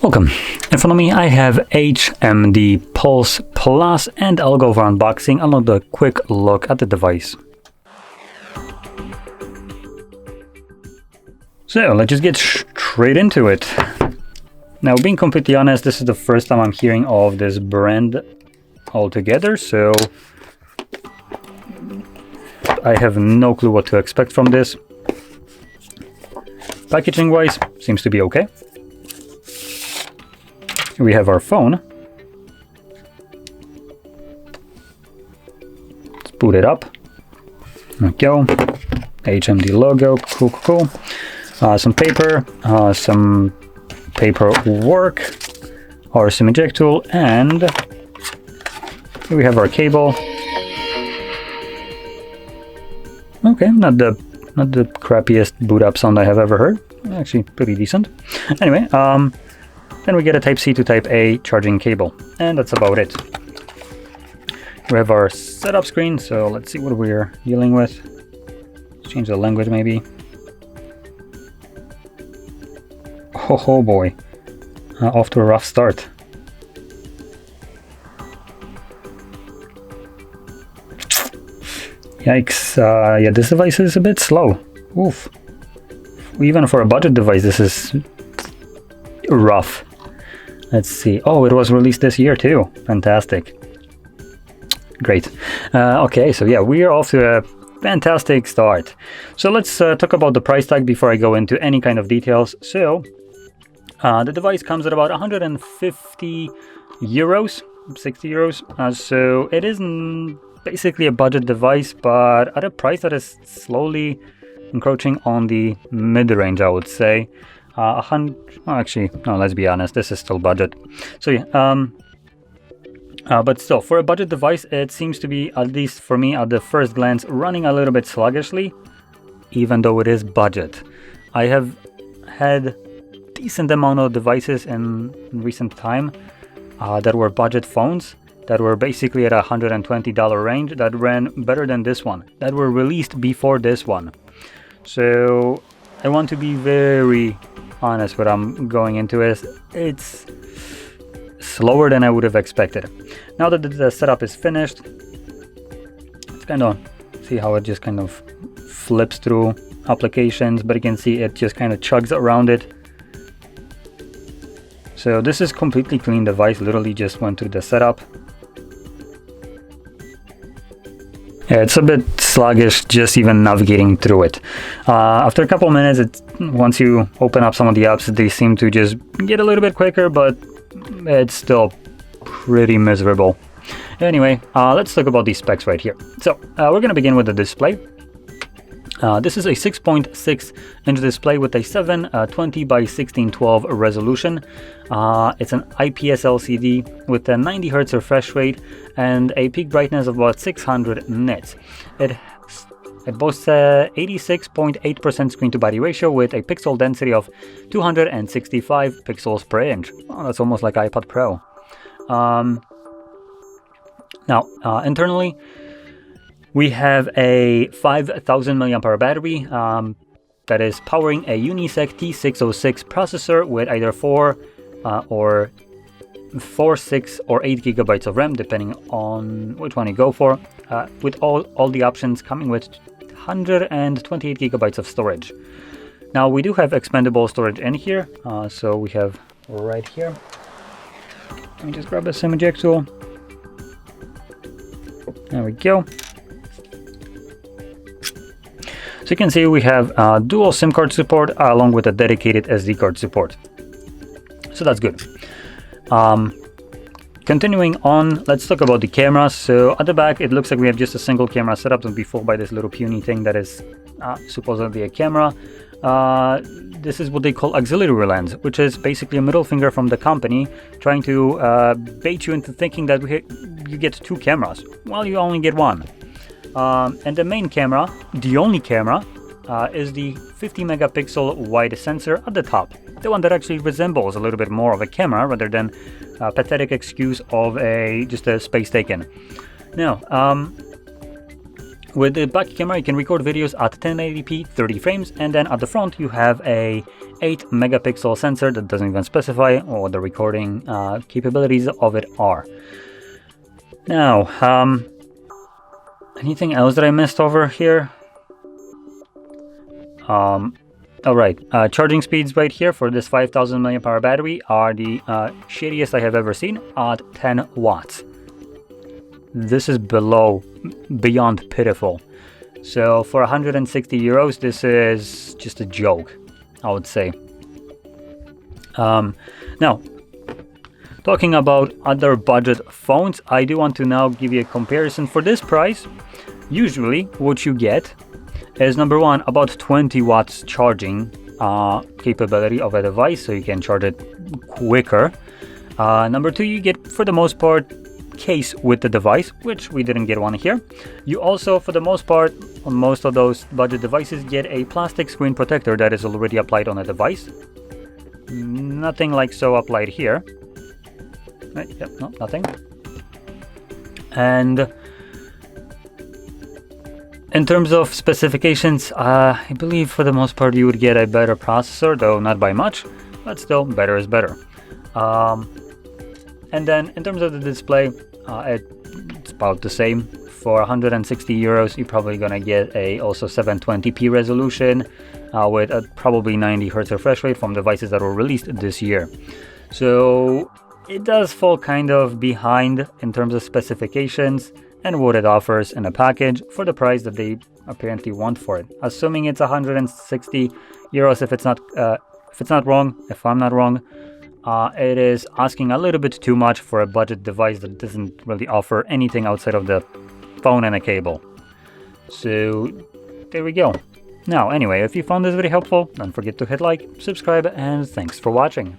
Welcome. In front of me I have HMD Pulse Plus, and I'll go for unboxing. I'll have a quick look at the device. So let's just get straight into it. Now, being completely honest, this is the first time I'm hearing of this brand altogether, so I have no clue what to expect from this. Packaging wise, seems to be okay. We have our phone. Let's boot it up. There we go. HMD logo, cool. Some paper, some paperwork, our SIM eject tool, and here we have our cable. Okay, not the crappiest boot up sound I have ever heard. Actually, pretty decent. Anyway, then we get a Type-C to Type-A charging cable, and that's about it. We have our setup screen, so let's see what we're dealing with. Let's change the language maybe. Oh boy, off to a rough start. Yikes, yeah, this device is a bit slow. Oof. Even for a budget device, this is rough. Let's see. Oh, it was released this year too. Fantastic. Great. Okay, so yeah, we are off to a fantastic start. So let's talk about the price tag before I go into any kind of details. So the device comes at about 150 euros, 60 euros. So it is basically a budget device, but at a price that is slowly encroaching on the mid-range, I would say. Actually, no, let's be honest, this is still budget. So yeah, but still, for a budget device, it seems to be, at least for me at the first glance, running a little bit sluggishly, even though it is budget. I have had decent amount of devices in recent time that were budget phones, that were basically at $120 range, that ran better than this one, that were released before this one. So I want to be very honest what I'm going into is it's slower than I would have expected. Now that the setup is finished, let's kind of see how it just kind of flips through applications, but you can see it just kind of chugs around it. So this is completely clean device, literally just went through the setup. Yeah, it's a bit sluggish just even navigating through it. After a couple minutes, once you open up some of the apps, they seem to just get a little bit quicker, but it's still pretty miserable. Anyway, let's talk about these specs right here. So we're going to begin with the display. This is a 6.6-inch display with a 720 by 1612 resolution. It's an IPS LCD with a 90 Hz refresh rate and a peak brightness of about 600 nits. It boasts a 86.8% screen-to-body ratio with a pixel density of 265 pixels per inch. Oh, that's almost like iPad Pro. Now, internally, we have a 5000 mAh battery that is powering a Unisec T606 processor with either 4, 6, or 8 gigabytes of RAM, depending on which one you go for, with all the options coming with 128 gigabytes of storage. Now, we do have expandable storage in here, so we have right here. Let me just grab the SIM eject tool. There we go. So you can see we have dual SIM card support along with a dedicated SD card support. So that's good. Continuing on, let's talk about the cameras. So at the back, it looks like we have just a single camera setup. Don't be fooled by this little puny thing that is supposedly a camera. This is what they call auxiliary lens, which is basically a middle finger from the company trying to bait you into thinking that you get two cameras. Well, you only get one. And the main camera, the only camera, is the 50 megapixel wide sensor at the top. The one that actually resembles a little bit more of a camera rather than a pathetic excuse of just a space taken. Now, With the back camera, you can record videos at 1080p 30 frames, and then at the front you have a 8 megapixel sensor that doesn't even specify what the recording capabilities of it are. Now, anything else that I missed over here? Alright, charging speeds right here for this 5000 mAh battery are the shittiest I have ever seen at 10 watts. This is beyond pitiful. So for 160 euros, this is just a joke, I would say. Now, talking about other budget phones, I do want to now give you a comparison. For this price, usually what you get is, number one, about 20 watts charging capability of a device, so you can charge it quicker. Number two, you get, for the most part, case with the device, which we didn't get one here. You also, for the most part, on most of those budget devices, get a plastic screen protector that is already applied on a device. Nothing like so applied here. Yep, no, nothing. And in terms of specifications, I believe for the most part you would get a better processor, though not by much, but still better is better. And then in terms of the display, it's about the same. For 160 euros, you're probably gonna get a also 720p resolution with a probably 90 Hz refresh rate from devices that were released this year. So it does fall kind of behind in terms of specifications and what it offers in a package for the price that they apparently want for it. Assuming it's 160 euros, if I'm not wrong, it is asking a little bit too much for a budget device that doesn't really offer anything outside of the phone and a cable. So there we go. Now, anyway, if you found this video helpful, don't forget to hit like, subscribe, and thanks for watching.